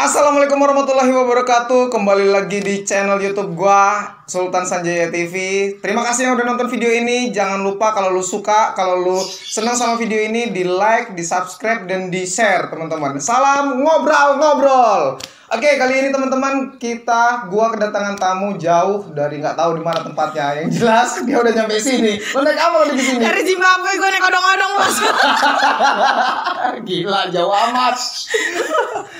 Assalamualaikum warahmatullahi wabarakatuh. Kembali lagi di channel YouTube gua, Sultan Sanjaya TV. Terima kasih yang udah nonton video ini. Jangan lupa kalau lu suka, kalau lu senang sama video ini, di like, di subscribe, dan di share teman-teman. Salam ngobrol-ngobrol. Oke, kali ini teman-teman gua kedatangan tamu jauh dari nggak tahu di mana tempatnya. Yang jelas dia udah nyampe sini. Lo naik apa lo di sini? Dari Zimbabwe gue naik odong-odong bos. Gila, jauh amat.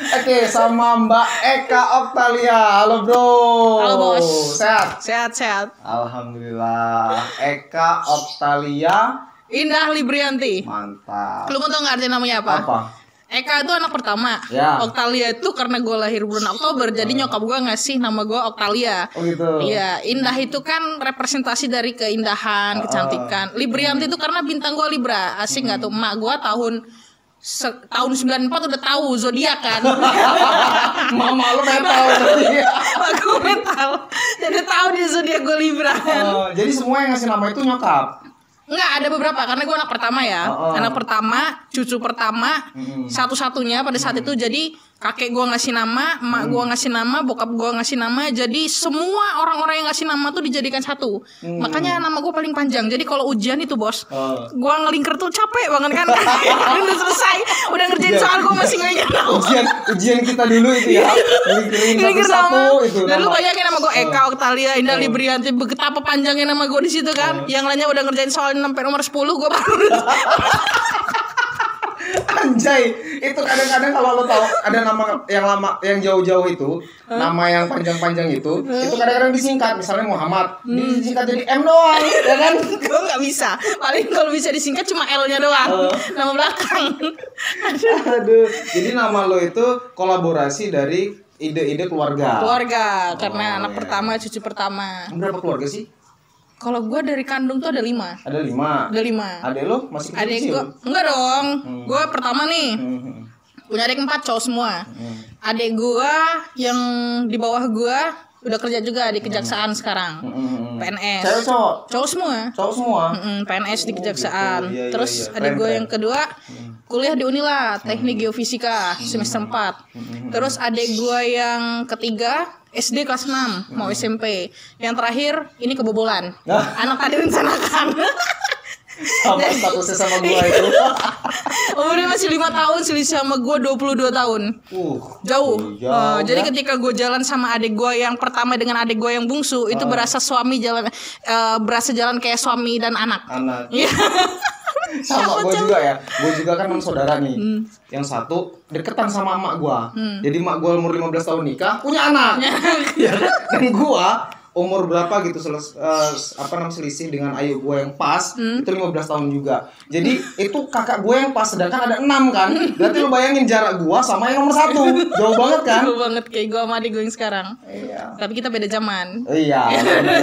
Oke, sama Mbak Eka Oktalia. Halo bro. Halo bos. Sehat? Sehat. Alhamdulillah. Eka Oktalia Indah Librianti. Mantap. Lu mau tau nggak arti namanya apa? Apa? Eka itu anak pertama. Ya. Oktalia itu karena gue lahir bulan Oktober, jadi nyokap gue ngasih nama gue Oktalia. Oh gitu. Iya, Indah itu kan representasi dari keindahan, kecantikan. Librianti itu karena bintang gue Libra. Asik nggak tuh? Mak gue tahun 94 udah tahu zodiak kan. Mama lu mental berarti. Aku mental. Jadi tahu dia zodiak gue Libra. Jadi semua yang ngasih nama itu nyokap. Enggak, ada beberapa karena gue anak pertama ya. Anak pertama, cucu pertama, satu-satunya pada saat itu. Jadi kakek gue ngasih nama, emak gue ngasih nama, bokap gue ngasih nama. Jadi semua orang-orang yang ngasih nama tuh dijadikan satu. Makanya nama gue paling panjang. Jadi kalau ujian itu bos, gue ngelingker tuh capek banget kan. Udah selesai, udah ngerjain soal gue masih ngelingker nama. Ujian kita dulu itu ya. Ngelingker nama. Itu. Dan lu bayangin nama gue Eka Oktalia Indah Librianti, betapa panjangnya nama gue di situ kan. Yang lainnya udah ngerjain soal sampai nomor 10, gue baru. Anjay, itu kadang-kadang kalau lo tahu ada nama yang lama, yang jauh-jauh itu, nama yang panjang-panjang itu kadang-kadang disingkat, misalnya Muhammad, disingkat jadi M doang, ya kan? Gue nggak bisa, paling kalau bisa disingkat cuma L-nya doang, nama belakang. Aduh, jadi nama lo itu kolaborasi dari ide-ide keluarga. Karena anak pertama, cucu pertama. Berapa keluarga sih? Kalau gue dari kandung tuh ada 5. Ada 5. Adek lo masih kecil? Adek gue enggak dong. Gue pertama nih. Punya adik 4 cowok semua. Adek gue yang di bawah gue udah kerja juga di kejaksaan sekarang. PNS. Cewek cowok? Cowok semua. Cowok semua? PNS di kejaksaan. Gitu. Iya, Terus iya. adik gue yang kedua kuliah di Unila, Teknik Geofisika semester 4. Terus adik gue yang ketiga SD kelas 6 mau SMP. Yang terakhir ini kebobolan. Anak tadi rencanakan. Sama statusnya sama gue itu. Umurnya masih 5 tahun, selisih sama gue 22 tahun. Jauh. Jadi ketika gue jalan sama adik gue yang pertama dengan adik gue yang bungsu, itu berasa jalan kayak suami dan anak. Iya. Sama gue juga ya. Gue juga kan saudara nih. Yang satu deketan sama emak gue. Jadi emak gue umur 15 tahun nikah, punya anak. Dan gue umur berapa gitu selisih dengan ayu gue yang pas itu 15 tahun juga. Jadi itu kakak gue yang pas, sedangkan ada 6 kan. Berarti lu bayangin jarak gue sama yang nomor 1. Jauh banget kan? Jauh banget kayak gue sama adik gue yang sekarang. Iya. Tapi kita beda zaman. Iya.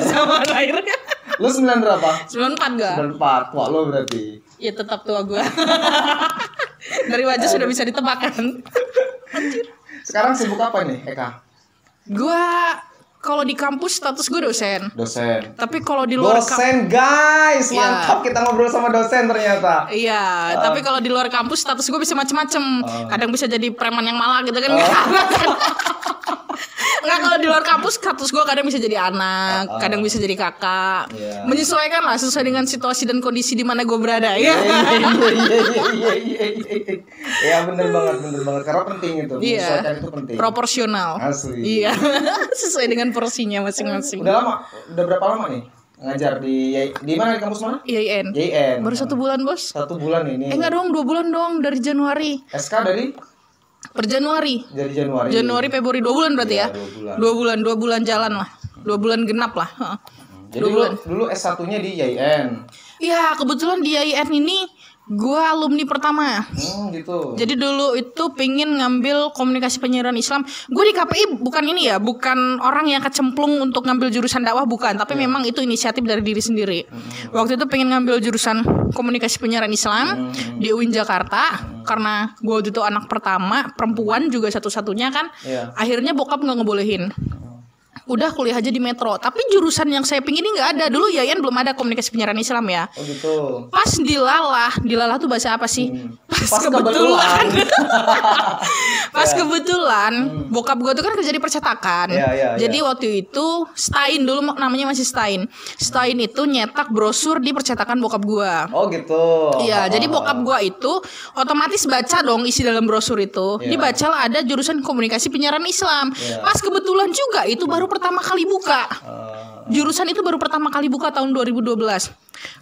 Sama lahirnya. Lu 9 berapa? 94 gue. 94. Tua lo berarti. Iya, tetap tua gue. Dari wajah sudah bisa ditebak kan. Sekarang sibuk apa nih, Eka? Gue kalau di kampus status gue dosen. Tapi kalau di luar dosen guys, mantap. Kita ngobrol sama dosen ternyata. Iya, tapi kalau di luar kampus status gue bisa macem-macem. Kadang bisa jadi preman yang malah gitu kan. Enggak, kalau di luar kampus status gue kadang bisa jadi anak, kadang bisa jadi kakak. Menyesuaikan lah sesuai dengan situasi dan kondisi di mana gue berada. Iya, bener banget. Karena penting itu. Menyesuaikan itu penting. Proporsional. Asli. Iya. Sesuai dengan porsinya masing-masing. Udah berapa lama nih ngajar di mana, di kampus mana? IAIN. Baru 1 bulan bos. 1 bulan ini. Enggak dong, 2 bulan dong, dari Januari. SK dari? Per Januari. Dari Januari. Februari 2 bulan berarti ya. 2 bulan jalan lah. 2 bulan genap lah. Jadi dulu S1-nya di IAIN. Iya, kebetulan di IAIN ini gue alumni pertama. Gitu. Jadi dulu itu pengen ngambil komunikasi penyiaran Islam. Gue di KPI bukan orang yang kecemplung untuk ngambil jurusan dakwah, bukan. Tapi memang itu inisiatif dari diri sendiri. Waktu itu pengen ngambil jurusan komunikasi penyiaran Islam di UIN Jakarta. Karena gue waktu itu anak pertama, perempuan juga satu-satunya kan. Akhirnya bokap nggak ngebolehin. udah kuliah aja di Metro. Tapi jurusan yang saya pingin ini nggak ada. Dulu IAIN belum ada komunikasi penyiaran Islam ya. Oh gitu. Pas Dilalah tuh bahasa apa sih? Pas kebetulan. Pas kebetulan bokap gue tuh kan kerja di percetakan. Jadi waktu itu Stein dulu namanya masih Stein. Stein itu nyetak brosur di percetakan bokap gue. Oh gitu. Iya, jadi bokap gue itu otomatis baca dong isi dalam brosur itu. Dibaca lah ada jurusan komunikasi penyiaran Islam. Pas kebetulan juga itu baru pertama kali buka. Jurusan itu baru pertama kali buka tahun 2012.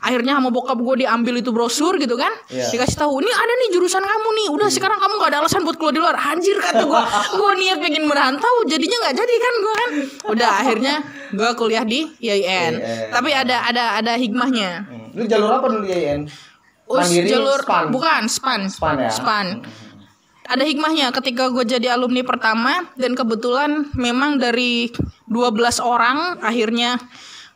Akhirnya sama bokap gue diambil itu brosur gitu kan. Dikasih tahu, "Ini ada nih jurusan kamu nih. Udah sekarang kamu gak ada alasan buat keluar di luar." Anjir kata gue. Gue niat pengen merantau, jadinya gak jadi kan gue kan. Udah akhirnya gue kuliah di IAIN. Tapi ada hikmahnya. Lu jalur apa dulu di IAIN? Mandiri, jalur SPAN? Bukan, SPAN. SPAN ya? SPAN. Ada hikmahnya ketika gue jadi alumni pertama dan kebetulan memang dari 12 orang akhirnya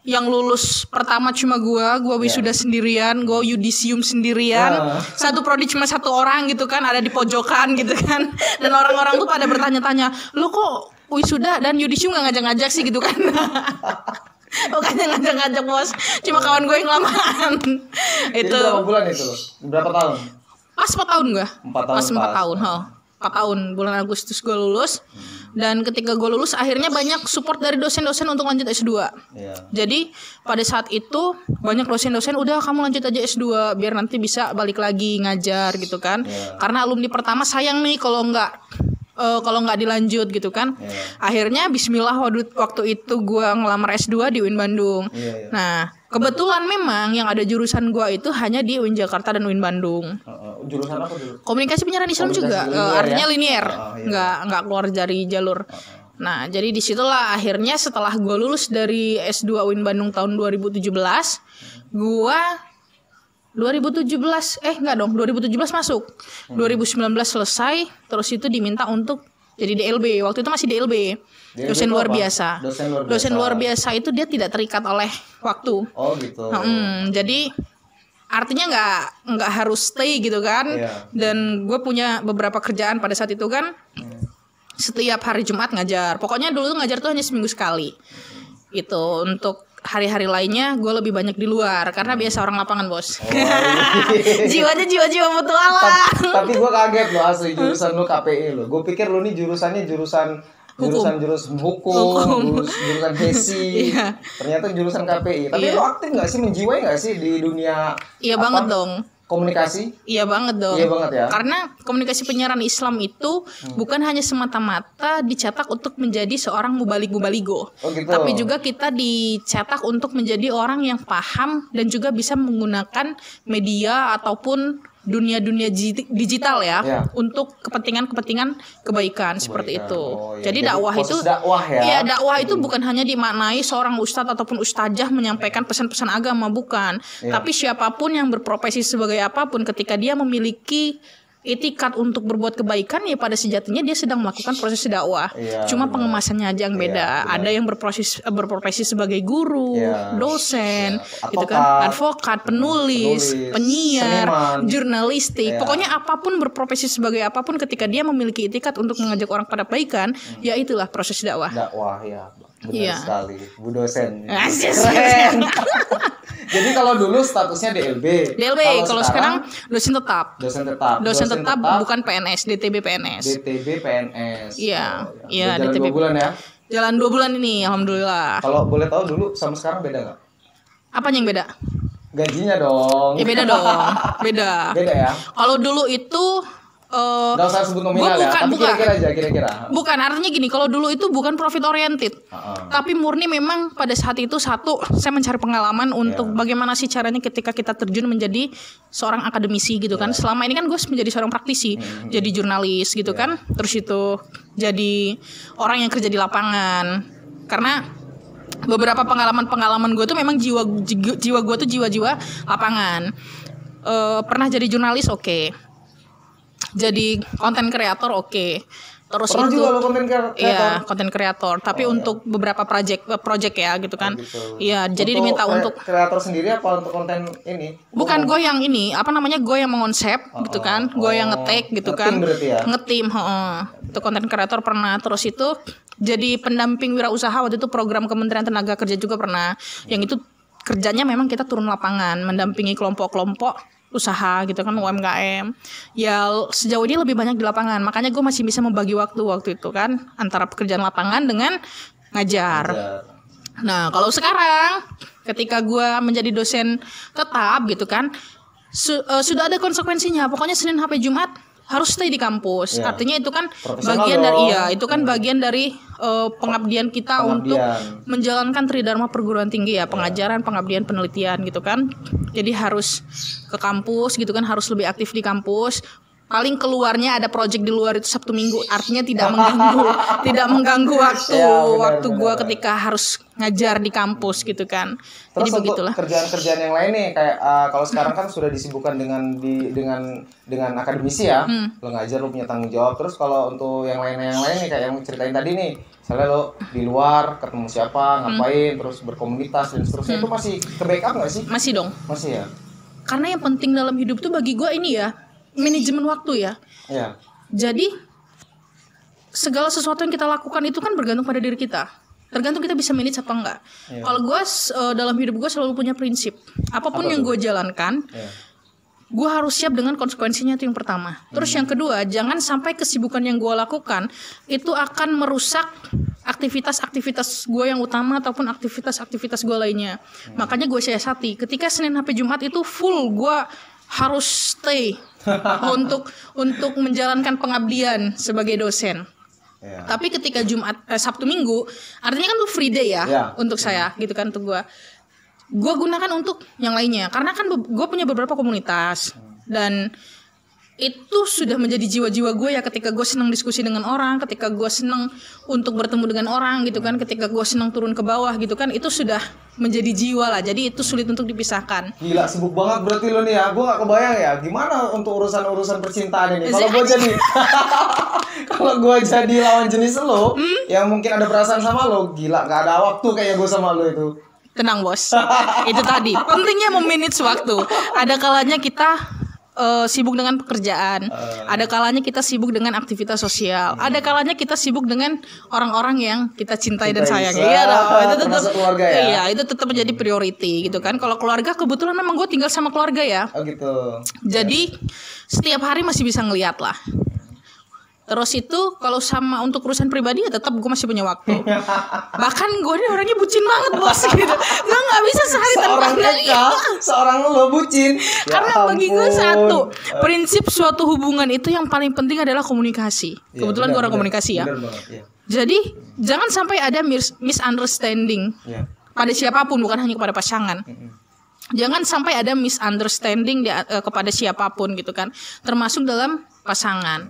yang lulus pertama cuma gue wisuda sendirian, gue yudisium sendirian, satu prodi cuma satu orang gitu kan, ada di pojokan gitu kan, dan orang-orang tuh pada bertanya-tanya, "Lo kok wisuda dan yudisium gak ngajak-ngajak sih?" gitu kan. Bukannya ngajak-ngajak bos, cuma kawan gue yang lamaan. Itu berapa bulan itu? Berapa tahun? Pas 4 tahun gue. 4 tahun. Pas 4 tahun. 4 tahun bulan Agustus gue lulus. Dan ketika gue lulus akhirnya banyak support dari dosen-dosen untuk lanjut S2. Jadi pada saat itu banyak dosen-dosen udah kamu lanjut aja S2 biar nanti bisa balik lagi ngajar gitu kan. Karena alumni pertama sayang nih kalau nggak dilanjut gitu kan. Akhirnya bismillah waktu itu gue ngelamar S2 di UIN Bandung. Nah kebetulan memang yang ada jurusan gue itu hanya di UIN Jakarta dan UIN Bandung. Jurusan apa dulu? Komunikasi penyiaran Islam juga. Artinya linear, nggak keluar dari jalur. Nah jadi disitulah akhirnya setelah gue lulus dari S2 UIN Bandung tahun 2017, gue 2017 masuk. 2019 selesai, terus itu diminta untuk jadi DLB. Waktu itu masih DLB. Dosen luar biasa. Dosen luar biasa itu dia tidak terikat oleh waktu. Oh gitu. Jadi artinya nggak harus stay gitu kan. Dan gue punya beberapa kerjaan pada saat itu kan. Setiap hari Jumat ngajar. Pokoknya dulu tuh ngajar tuh hanya seminggu sekali. Itu untuk hari-hari lainnya gue lebih banyak di luar karena biasa orang lapangan bos. Jiwanya jiwa petualang. Tapi gue kaget loh asli jurusan lu KPI lo. Gue pikir lu nih jurusan hukum, jurusan HESI. Ternyata jurusan KPI. Tapi lu aktif nggak sih, menjiwai nggak sih di dunia? Iya banget dong. Komunikasi? Iya banget dong. Iya banget ya. Karena komunikasi penyiaran Islam itu bukan hanya semata-mata dicetak untuk menjadi seorang mubaligo. Oh gitu. Tapi juga kita dicetak untuk menjadi orang yang paham dan juga bisa menggunakan media ataupun dunia digital ya untuk kepentingan kebaikan seperti itu. Jadi dakwah itu dakwah itu bukan hanya dimaknai seorang ustadz ataupun ustazah menyampaikan pesan-pesan agama, bukan. Tapi siapapun yang berprofesi sebagai apapun ketika dia memiliki itikat untuk berbuat kebaikan ya pada sejatinya dia sedang melakukan proses dakwah. Cuma pengemasannya aja yang beda. Ada yang berprofesi sebagai guru, dosen, gitu kan, advokat, penulis, penyiar, seniman, jurnalistik. Pokoknya apapun berprofesi sebagai apapun ketika dia memiliki itikat untuk mengajak orang pada kebaikan, ya itulah proses dakwah. Dakwah ya. Benar sekali. Bu dosen. Keren. Jadi kalau dulu statusnya DLB. Kalau sekarang dosen tetap. Dosen tetap bukan PNS, DTB PNS. Iya, DTB. Jalan 2 bulan ya. Jalan 2 bulan ini, alhamdulillah. Kalau boleh tahu dulu sama sekarang beda nggak? Apanya yang beda? Gajinya dong. Ya beda dong. Beda ya. Kalau dulu itu nggak usah sebut nominal tapi kira-kira. Bukan, artinya gini, kalau dulu itu bukan profit oriented, tapi murni memang pada saat itu saya mencari pengalaman untuk bagaimana sih caranya ketika kita terjun menjadi seorang akademisi gitu kan. Selama ini kan gue menjadi seorang praktisi, jadi jurnalis gitu kan, terus itu jadi orang yang kerja di lapangan. Karena beberapa pengalaman gue tuh memang jiwa gue tuh jiwa lapangan. Pernah jadi jurnalis, oke. Jadi konten kreator oke. Terus pernah itu juga konten kreator. Iya, konten kreator, tapi untuk beberapa project ya gitu kan. Iya, jadi diminta untuk kreator sendiri apa untuk konten ini? Bukan gue yang ini, gue yang mengonsep gitu kan. Gue yang nge-take gitu kan. Nge-team berarti ya? Nge-team, itu konten kreator pernah. Terus itu jadi pendamping wirausaha waktu itu program Kementerian Tenaga Kerja juga pernah. Yang itu kerjanya memang kita turun lapangan, mendampingi kelompok-kelompok usaha gitu kan, UMKM. Ya sejauh ini lebih banyak di lapangan. Makanya gue masih bisa membagi waktu itu kan antara pekerjaan lapangan dengan ngajar. Nah kalau sekarang ketika gue menjadi dosen tetap gitu kan, sudah ada konsekuensinya. Pokoknya Senin sampai Jumat harus stay di kampus. Artinya itu kan bagian dari itu kan bagian dari pengabdian kita untuk menjalankan Tridharma perguruan tinggi ya, pengajaran, pengabdian, penelitian gitu kan. Jadi harus ke kampus gitu kan, harus lebih aktif di kampus. Paling keluarnya ada project di luar itu Sabtu Minggu, artinya tidak mengganggu waktu gua ketika harus ngajar di kampus gitu kan. Terus jadi begitulah. Kerjaan-kerjaan yang lain nih kayak kalau sekarang kan sudah disibukkan dengan akademisi ya. Lo ngajar, lo punya tanggung jawab. Terus kalau untuk yang lain nih kayak yang ceritain tadi nih, misalnya lo di luar ketemu siapa, ngapain, terus berkomunitas dan seterusnya, itu masih ke backup nggak sih? Masih dong. Masih ya. Karena yang penting dalam hidup tuh bagi gua ini ya, manajemen waktu ya. Iya. Jadi segala sesuatu yang kita lakukan itu kan bergantung pada diri kita. Tergantung kita bisa manage apa enggak. Yeah. Kalau gue dalam hidup gue selalu punya prinsip. Apapun yang gue jalankan, gue harus siap dengan konsekuensinya, itu yang pertama. Terus yang kedua, jangan sampai kesibukan yang gue lakukan itu akan merusak aktivitas-aktivitas gue yang utama ataupun aktivitas-aktivitas gue lainnya. Makanya gue siasati. Ketika Senin sampai Jumat itu full gue harus stay untuk menjalankan pengabdian sebagai dosen. Tapi ketika Sabtu Minggu, artinya kan tuh free day ya untuk saya gitu kan, untuk gue gunakan untuk yang lainnya. Karena kan gue punya beberapa komunitas dan itu sudah menjadi jiwa-jiwa gue ya. Ketika gue senang diskusi dengan orang, ketika gue senang untuk bertemu dengan orang gitu kan, ketika gue senang turun ke bawah gitu kan, itu sudah menjadi jiwa lah. Jadi itu sulit untuk dipisahkan. Gila, sibuk banget berarti lo nih ya. Gue gak kebayang ya gimana untuk urusan percintaan ini. Kalau gue jadi lawan jenis lo yang mungkin ada perasaan sama lo, gila, gak ada waktu kayak gue sama lo itu. Tenang bos, itu tadi pentingnya memanage waktu. Ada kalanya kita sibuk dengan pekerjaan, ada kalanya kita sibuk dengan aktivitas sosial, ada kalanya kita sibuk dengan orang-orang yang kita cintai dan sayangi. Iya, itu tetap keluarga ya. Iya, itu tetap menjadi priority gitu kan. Kalau keluarga kebetulan memang gue tinggal sama keluarga ya. Oh gitu. Jadi setiap hari masih bisa ngeliat lah. Terus itu kalau sama untuk urusan pribadi ya tetap gue masih punya waktu. Bahkan gue ini orangnya bucin banget bos gitu. Gue nggak bisa sehari tanpa seorang lo bucin. Karena bagi gue satu prinsip suatu hubungan itu yang paling penting adalah komunikasi. Kebetulan gue orang komunikasi ya. Jadi jangan sampai ada misunderstanding pada siapapun, bukan hanya kepada pasangan. Jangan sampai ada misunderstanding kepada siapapun gitu kan, termasuk dalam pasangan.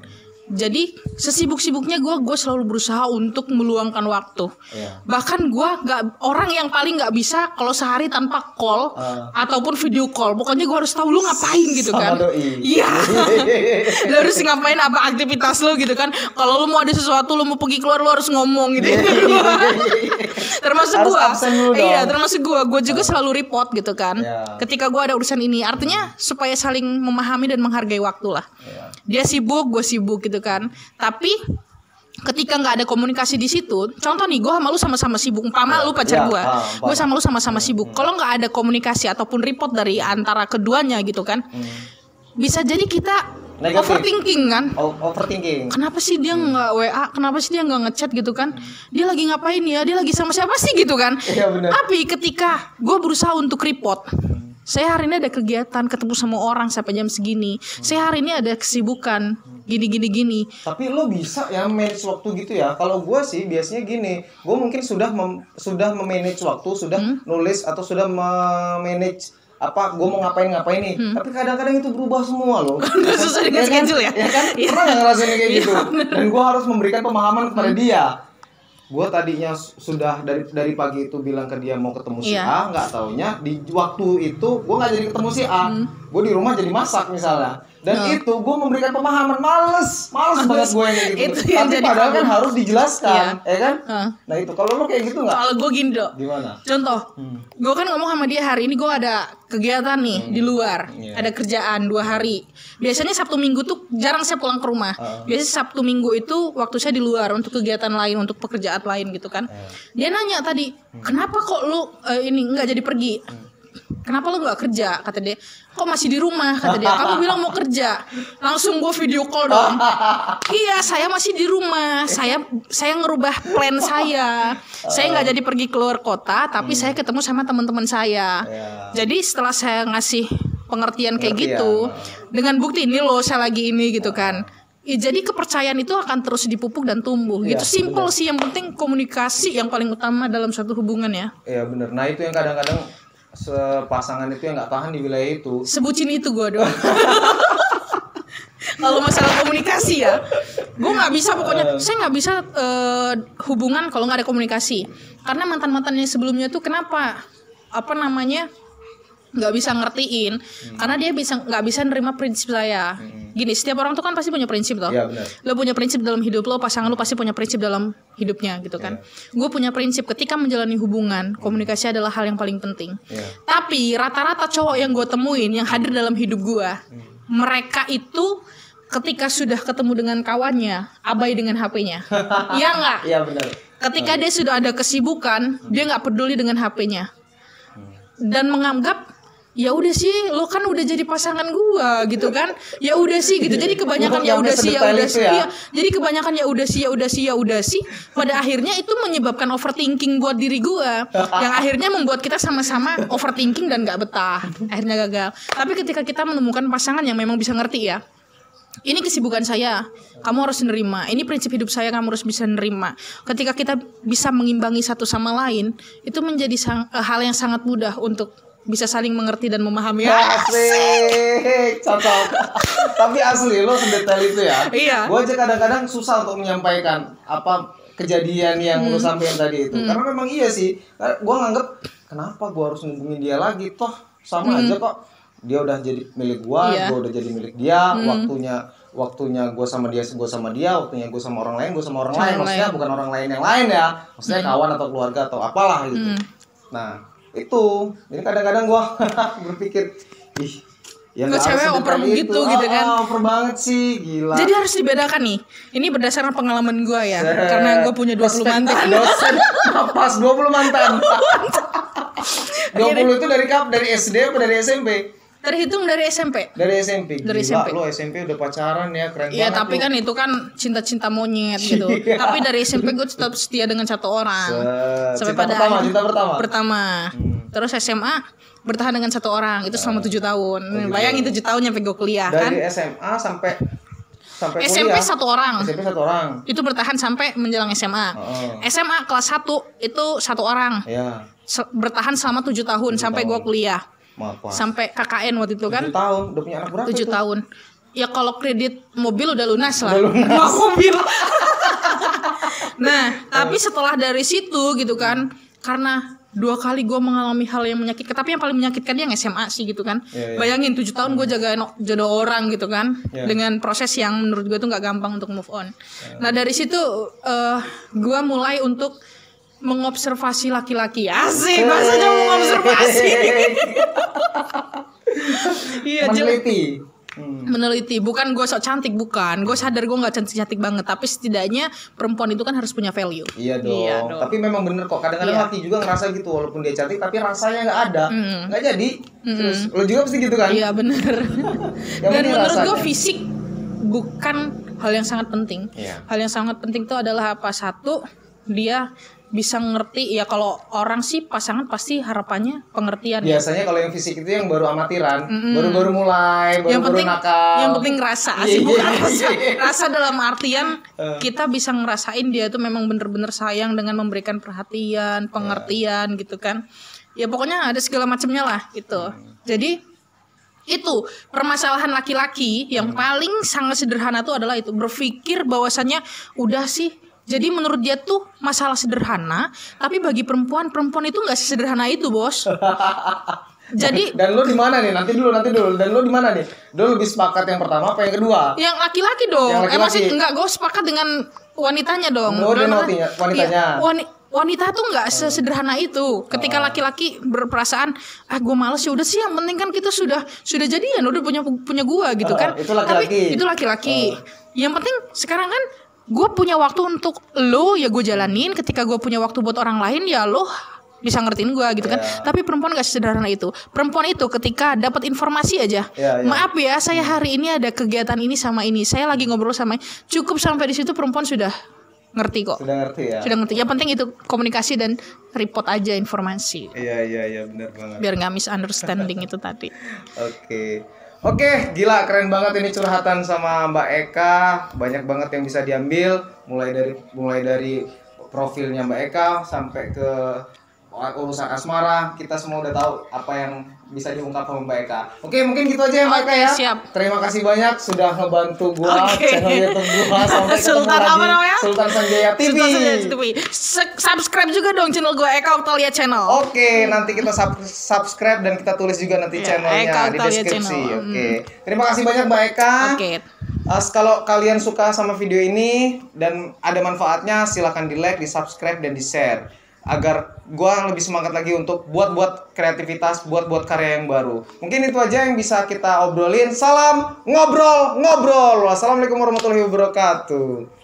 Jadi sesibuk-sibuknya gue selalu berusaha untuk meluangkan waktu. Bahkan gue orang yang paling nggak bisa kalau sehari tanpa call ataupun video call. Pokoknya gue harus tahu lu ngapain gitu kan. Iya. Lu harus ngapain, apa aktivitas lu gitu kan. Kalau lu mau ada sesuatu, lu mau pergi keluar, lu harus ngomong gitu. Termasuk gue. Iya, termasuk gue. Gue juga selalu report gitu kan. Ketika gue ada urusan ini, artinya supaya saling memahami dan menghargai waktu lah. Dia sibuk, gue sibuk gitu kan. Tapi ketika nggak ada komunikasi di situ, contoh nih, gue sama lu sama-sama sibuk, umpama lu pacar gue sama lu sama-sama sibuk. Kalau nggak ada komunikasi ataupun report dari antara keduanya gitu kan, bisa jadi kita overthinking kan. Overthinking. Kenapa sih dia nggak WA? Kenapa sih dia nggak ngechat gitu kan? Dia lagi ngapain ya? Dia lagi sama siapa sih gitu kan? Tapi ketika gue berusaha untuk report, saya hari ini ada kegiatan, ketemu sama orang sampai jam segini. Saya hari ini ada kesibukan gini. Tapi lo bisa ya manage waktu gitu ya. Kalau gue sih biasanya gini, gue mungkin sudah memanage waktu, sudah nulis atau sudah memanage apa gue mau ngapain nih. Tapi kadang-kadang itu berubah semua loh. Susah dengan schedule ya. Ya kan? Pernah nggak ngerasain kayak gitu? Dan gue harus memberikan pemahaman kepada dia. Gue tadinya sudah dari pagi itu bilang ke dia mau ketemu si A, nggak taunya di waktu itu gue nggak jadi ketemu si A. Gue di rumah jadi masak misalnya. Dan itu gue memberikan pemahaman, males banget gue yang kayak gitu. Itu yang Tapi jadi padahal kan problem. harus dijelaskan, ya kan? Nah itu kalau lo kayak gitu nggak? Kalau gue gini dok. Gimana? Contoh, gue kan ngomong sama dia hari ini gue ada kegiatan nih di luar, ada kerjaan 2 hari. Biasanya Sabtu Minggu tuh jarang saya pulang ke rumah. Biasanya Sabtu Minggu itu waktu saya di luar untuk kegiatan lain, untuk pekerjaan lain gitu kan. Dia nanya tadi, kenapa kok lu ini nggak jadi pergi? Kenapa lu nggak kerja? Kata dia. Kok masih di rumah? Kata dia. Kamu bilang mau kerja. Langsung gue video call dong. Iya, saya masih di rumah. Saya ngerubah plan saya. Saya nggak jadi pergi keluar kota, tapi saya ketemu sama teman-teman saya. Jadi setelah saya ngasih pengertian kayak gitu, dengan bukti ini loh saya lagi ini gitu kan. Ya, jadi kepercayaan itu akan terus dipupuk dan tumbuh. Gitu simple sih. Yang penting komunikasi yang paling utama dalam suatu hubungan ya. Iya benar. Nah itu yang kadang-kadang sepasangan itu yang nggak tahan di wilayah itu. Sebutin itu gue doang. Kalau masalah komunikasi ya, gue nggak bisa pokoknya. Saya nggak bisa hubungan kalau nggak ada komunikasi. Karena mantan-mantannya sebelumnya tuh kenapa nggak bisa ngertiin, karena dia nggak bisa nerima prinsip saya. Gini, setiap orang tuh kan pasti punya prinsip toh. Ya, benar. Lo punya prinsip dalam hidup lo, pasangan lo pasti punya prinsip dalam hidupnya gitu kan. Gue punya prinsip ketika menjalani hubungan, komunikasi adalah hal yang paling penting. Tapi rata-rata cowok yang gue temuin yang hadir dalam hidup gue, mereka itu ketika sudah ketemu dengan kawannya, abai dengan HP-nya. Iya nggak? Iya benar. Ketika dia sudah ada kesibukan, dia nggak peduli dengan HP-nya dan menganggap ya udah sih lo kan udah jadi pasangan gua gitu kan, ya udah sih gitu. Jadi kebanyakan ya udah sih ya. Jadi kebanyakan ya udah sih pada akhirnya itu menyebabkan overthinking buat diri gua yang akhirnya membuat kita sama-sama overthinking dan nggak betah, akhirnya gagal. Tapi ketika kita menemukan pasangan yang memang bisa ngerti ya, ini kesibukan saya, kamu harus nerima. Ini prinsip hidup saya, kamu harus bisa nerima. Ketika kita bisa mengimbangi satu sama lain, itu menjadi hal yang sangat mudah untuk bisa saling mengerti dan memahami. Asik, cocok. Tapi asli lo sedetail itu ya. Iya. Gue aja kadang-kadang susah untuk menyampaikan apa kejadian yang lo sampaikan tadi itu. Karena memang iya sih. Gue nganggep kenapa gue harus ngubungin dia lagi, toh sama aja kok. Dia udah jadi milik gue, gue udah jadi milik dia. Waktunya gue sama dia, waktunya gue sama orang lain, gue sama orang lain. Maksudnya bukan orang lain yang lain ya. Maksudnya kawan atau keluarga atau apalah gitu. Nah itu, ini kadang-kadang gue berpikir, ih, ya kok cewek oper begitu gitu kan? Oper banget sih, gila. Jadi harus dibedakan nih. Ini berdasarkan pengalaman gue ya, karena gue punya 20 mantan. Dosen, pas 20 mantan. 20 itu dari SD apa dari SMP? Terhitung dari SMP. Dari SMP. Dari SMP. Lo SMP udah pacaran ya, keren ya, banget. tapi kan itu kan cinta-cinta monyet gitu. Tapi dari SMP gue tetap setia dengan satu orang. Sampai pada cinta pertama. Terus SMA bertahan dengan satu orang itu selama 7 tahun. Bayangin 7 tahun nyampe gue kuliah kan. Dari SMA sampai kuliah. SMP satu orang. SMP satu orang. Itu bertahan sampai menjelang SMA. SMA kelas 1 itu satu orang. Iya. Bertahan selama 7 tahun sampai gue kuliah. Sampai KKN waktu itu kan 7 tahun, udah punya anak berapa 7 itu? tahun. Ya kalau kredit mobil udah lunas lah. Mobil. Nah, tapi setelah dari situ gitu kan, karena 2 kali gue mengalami hal yang menyakitkan, tapi yang paling menyakitkan yang SMA sih gitu kan. Bayangin 7 tahun gue jaga jodoh orang gitu kan, dengan proses yang menurut gue tuh nggak gampang untuk move on. Nah dari situ gue mulai untuk mengobservasi laki-laki. Asik, bahasanya mengobservasi. Iya, meneliti. Bukan gue sok cantik, bukan. Gue sadar gue nggak cantik banget, tapi setidaknya perempuan itu kan harus punya value. Iya dong. Tapi memang bener kok. Kadang-kadang laki juga ngerasa gitu, walaupun dia cantik, tapi rasanya nggak ada, nggak jadi. Terus lo juga pasti gitu kan? Iya bener. Dan menurut gue fisik bukan hal yang sangat penting. Hal yang sangat penting itu adalah apa? Satu, dia bisa ngerti ya. Kalau orang sih pasangan pasti harapannya pengertian. Biasanya kalau yang fisik itu yang baru amatiran, baru mulai, baru nakal. Yang penting rasa sih, bukan rasa. Rasa dalam artian kita bisa ngerasain dia tuh memang bener-bener sayang dengan memberikan perhatian, pengertian gitu kan. Ya pokoknya ada segala macamnya lah gitu. Jadi itu permasalahan laki-laki yang paling sangat sederhana tuh adalah itu, berpikir bahwasannya udah sih. Jadi menurut dia tuh masalah sederhana, tapi bagi perempuan itu nggak sesederhana itu, bos. Jadi dan lu di mana nih? Nanti dulu. Dan lu di mana nih? Lu lebih sepakat yang pertama apa yang kedua? yang laki-laki dong. Yang laki-laki. Masih enggak, gue sepakat dengan wanitanya dong. Oh, dan wanitanya. Iya, wanita tuh nggak sesederhana itu. Ketika laki-laki berperasaan, gue males, ya udah sih, yang penting kan kita sudah jadian, udah punya gue gitu kan. Itu laki-laki. Tapi itu laki-laki. Yang penting sekarang kan gue punya waktu untuk lo, ya gue jalanin. Ketika gue punya waktu buat orang lain, ya lo bisa ngertiin gue gitu kan. Tapi perempuan gak sesederhana itu. Perempuan itu ketika dapat informasi aja, maaf ya, saya hari ini ada kegiatan ini sama ini, saya lagi ngobrol sama, cukup sampai di situ perempuan sudah ngerti kok. Sudah ngerti ya. Sudah ngerti. Yang penting itu komunikasi dan report aja informasi. Iya benar banget. Biar nggak misunderstanding itu tadi. Oke, gila, keren banget ini curhatan sama Mbak Eka. Banyak banget yang bisa diambil, mulai dari profilnya Mbak Eka sampai ke urusan asmara. Kita semua udah tahu apa yang bisa diungkap sama Mbak Eka. Oke, mungkin gitu aja ya Mbak Eka ya. Siap. Terima kasih banyak sudah ngebantu gua, channel YouTube gua, sampai ketemu Sultan lagi. apa namanya? Sultan Sanjaya TV. Subscribe juga dong channel gue, Eka Octalia Channel. Oke, nanti kita subscribe dan kita tulis juga nanti channelnya Eka di Octalia deskripsi. Channel. Oke. Terima kasih banyak Mbak Eka. Oke. Kalau kalian suka sama video ini dan ada manfaatnya, silahkan di like, di subscribe, dan di share agar gua lebih semangat lagi untuk buat kreativitas, buat karya yang baru. Mungkin itu aja yang bisa kita obrolin. Salam ngobrol. Wassalamualaikum warahmatullahi wabarakatuh.